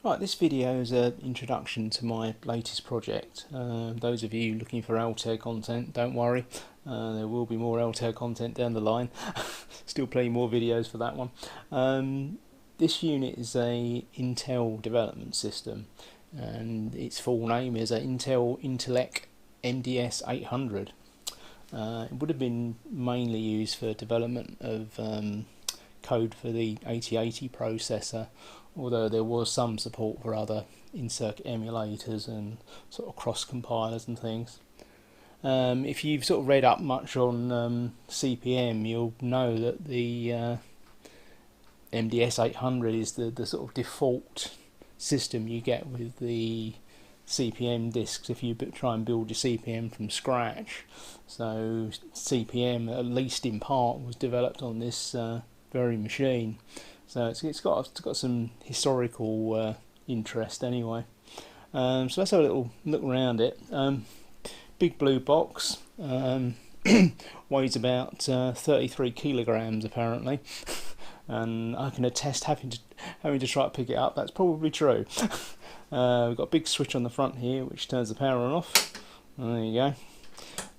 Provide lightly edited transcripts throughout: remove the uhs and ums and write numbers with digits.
Right, this video is an introduction to my latest project. Those of you looking for Altair content, don't worry, there will be more Altair content down the line. Still plenty more videos for that one. This unit is a Intel development system, and its full name is an Intel MDS-800. It would have been mainly used for development of code for the 8080 processor, although there was some support for other in-circuit emulators and sort of cross compilers and things. If you've sort of read up much on CPM, you'll know that the MDS-800 is the sort of default system you get with the CPM disks if you try and build your CPM from scratch. So CPM, at least in part, was developed on this very machine. So it's got some historical interest anyway. So let's have a little look around it. Big blue box, weighs about 33 kilograms apparently, and I can attest having to try to pick it up. That's probably true. We've got a big switch on the front here which turns the power on and off. There you go.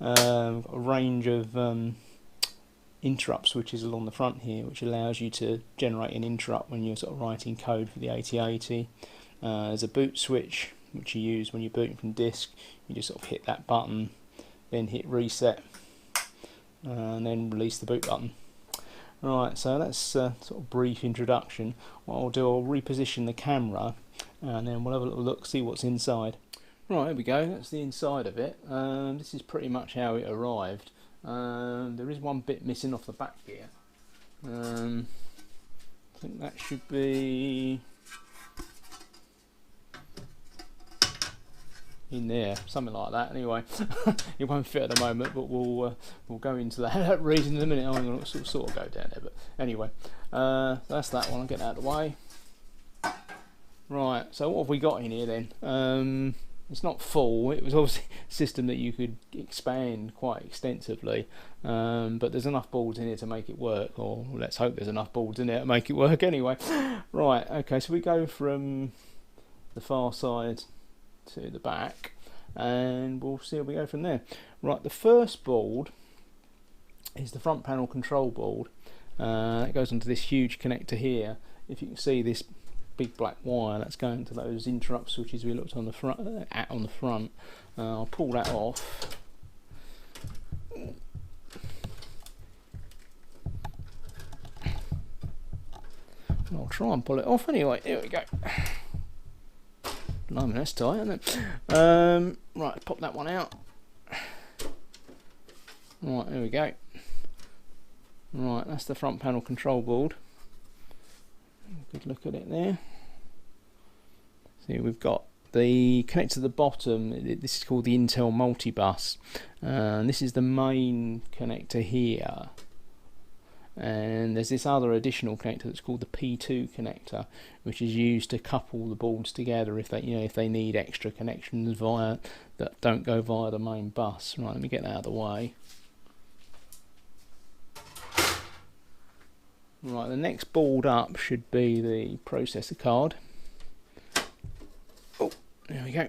We've got a range of interrupt switches along the front here, which allows you to generate an interrupt when you're sort of writing code for the 8080. There's a boot switch which you use when you're booting from disk. You just sort of hit that button, then hit reset, and then release the boot button. Right, so that's sort of brief introduction. What I'll do, I'll reposition the camera, and then we'll have a little look, see what's inside. Right, here we go. That's the inside of it. This is pretty much how it arrived. There is one bit missing off the back here. I think that should be in there, something like that. Anyway, it won't fit at the moment, but we'll go into that reason in a minute. I'm going to sort of go down there, but anyway, that's that one. I'll get that out of the way. Right, so what have we got in here then? It's not full. It was obviously a system that you could expand quite extensively, but there's enough boards in here to make it work, or let's hope there's enough boards in there to make it work anyway. Right, okay, so we go from the far side to the back, and we'll see where we go from there. Right, the first board is the front panel control board. It goes onto this huge connector here. If you can see this big black wire, that's going to those interrupt switches we looked on the front. I'll pull that off. I'll try and pull it off anyway. Here we go. Blimey, that's tight, isn't it? Right, pop that one out. Right, there we go. Right, that's the front panel control board. Good look at it there. See, we've got the connector at the bottom. This is called the Intel multibus, and this is the main connector here. And there's this other additional connector that's called the P2 connector, which is used to couple the boards together if they need extra connections that don't go via the main bus. Right, let me get that out of the way. Right, the next board up should be the processor card. Oh, there we go.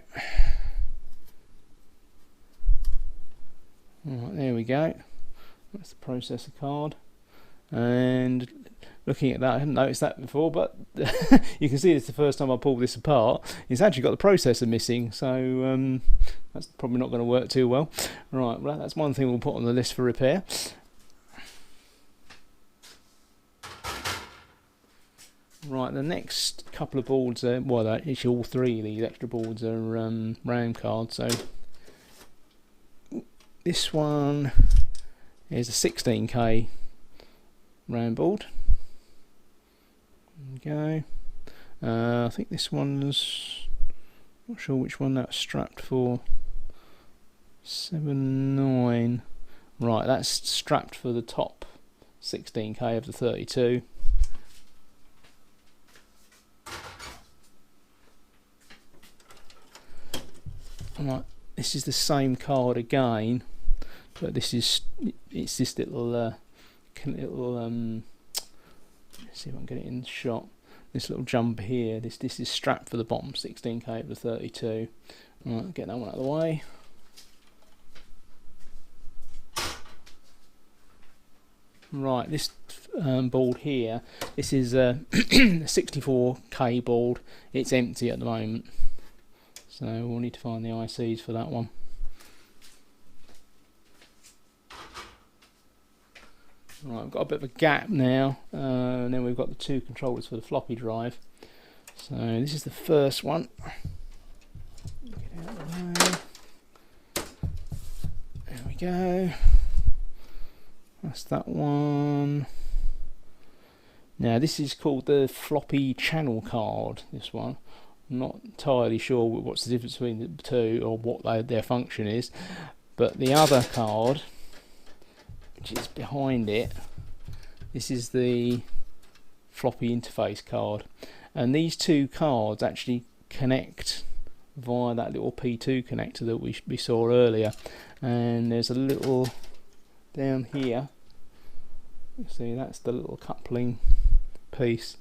Right, there we go. That's the processor card. And looking at that, I hadn't noticed that before, but you can see it's the first time I pulled this apart. It's actually got the processor missing, so that's probably not going to work too well. Right, well, that's one thing we'll put on the list for repair. Right, the next couple of boards are, well, actually all three of these extra boards are RAM cards. So this one is a 16K RAM board. There we go. I think this one's, not sure which one that's strapped for. 7.9. Right, that's strapped for the top 16K of the 32. Right, this is the same card again, but it's this little let's see if I can get it in the shot. this little jumper here. This is strapped for the bottom 16 cable to 32. Right, get that one out of the way. Right, this board here, this is a 64K board. It's empty at the moment, so we'll need to find the ICs for that one. Right, I've got a bit of a gap now, and then we've got the two controllers for the floppy drive. So this is the first one. Get it out of the way. There we go. That's that one. Now this is called the floppy channel card, this one. I'm not entirely sure what's the difference between the two or what their function is, but the other card, which is behind it, this is the floppy interface card, and these two cards actually connect via that little P2 connector that we saw earlier. And there's a little down here, you see, that's the little coupling piece.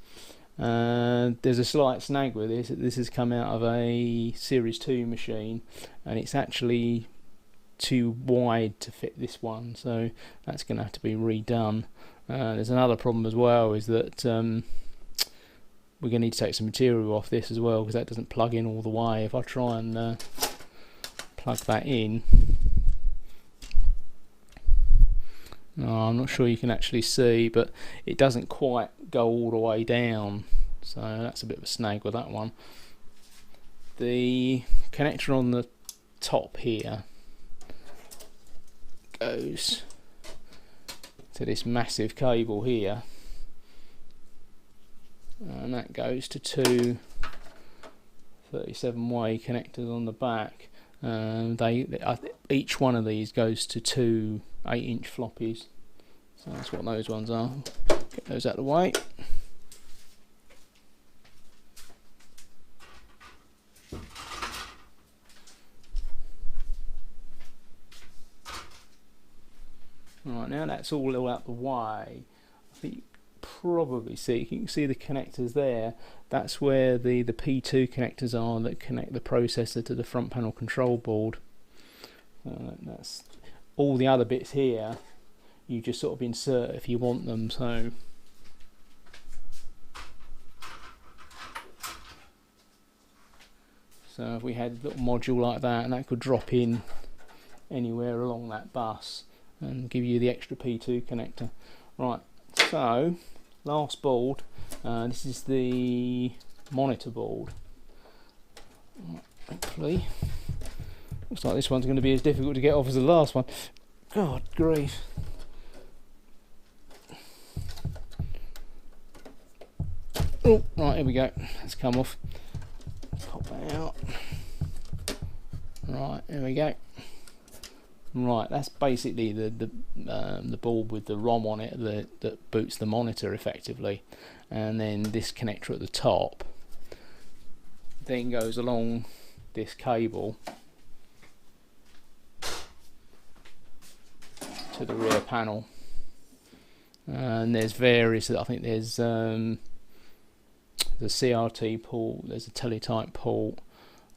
There's a slight snag with this. This has come out of a Series 2 machine, and it's actually too wide to fit this one, so that's going to have to be redone. There's another problem as well, is that we're going to need to take some material off this as well, because that doesn't plug in all the way. If I try and plug that in, no, I'm not sure you can actually see, but it doesn't quite go all the way down, so that's a bit of a snag with that one. The connector on the top here goes to this massive cable here, and that goes to two 37-way connectors on the back. Each one of these goes to two 8-inch floppies, so that's what those ones are. Get those out of the way. Right, now that's all out the way, I think you probably see, you can see the connectors there. That's where the P2 connectors are that connect the processor to the front panel control board. That's all the other bits here, you just sort of insert if you want them. So if we had a little module like that, and that could drop in anywhere along that bus and give you the extra P2 connector. Right, so last board, this is the monitor board. Hopefully, looks like this one's going to be as difficult to get off as the last one. God grief. Oh, right, here we go. Let's come off. Pop that out. Right, here we go. Right, that's basically the board with the ROM on it that boots the monitor effectively, and then this connector at the top then goes along this cable to the rear panel. And there's various, I think there's the CRT port, there's a teletype port,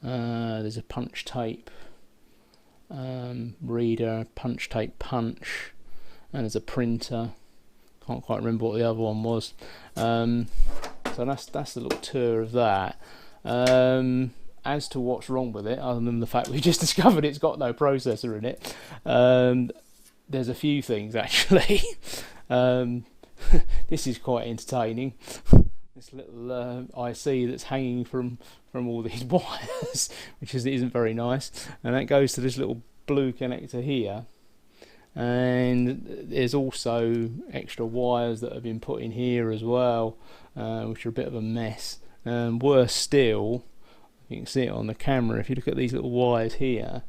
there's a punch tape reader, punch tape punch, and there's a printer. Can't quite remember what the other one was. So that's a little tour of that. As to what's wrong with it, other than the fact we just discovered it's got no processor in it, there's a few things actually. This is quite entertaining. This little IC that's hanging from all these wires, which isn't very nice, and that goes to this little blue connector here. And there's also extra wires that have been put in here as well, which are a bit of a mess. Worse still, you can see it on the camera, if you look at these little wires here,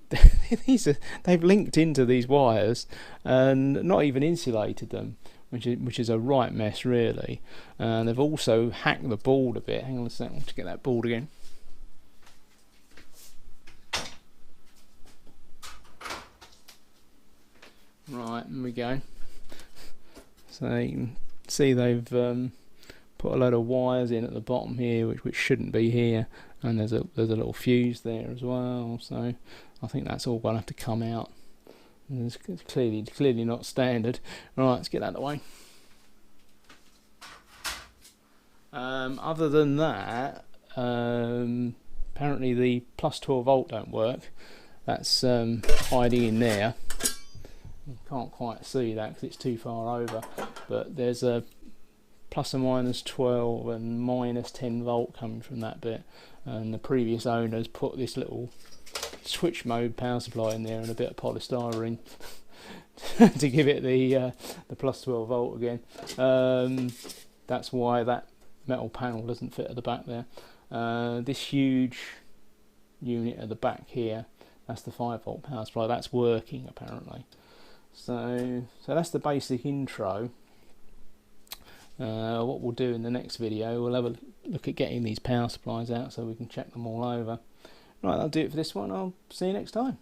they've linked into these wires and not even insulated them, which is a right mess really. And they've also hacked the board a bit. Hang on a second to get that board again. Right, there we go. So you can see they've put put a load of wires in at the bottom here, which shouldn't be here, and there's a little fuse there as well. So I think that's all going to have to come out. And it's clearly not standard. Right, let's get that out of the way. Other than that, apparently the plus 12 volt don't work. That's hiding in there. You can't quite see that because it's too far over, but there's a plus or minus 12 and minus 10 volt coming from that bit, and the previous owners put this little switch mode power supply in there and a bit of polystyrene to give it the plus 12 volt again. That's why that metal panel doesn't fit at the back there. This huge unit at the back here, that's the 5 volt power supply. That's working apparently. So that's the basic intro. What we'll do in the next video, we'll have a look at getting these power supplies out so we can check them all over. Right, that'll do it for this one. I'll see you next time.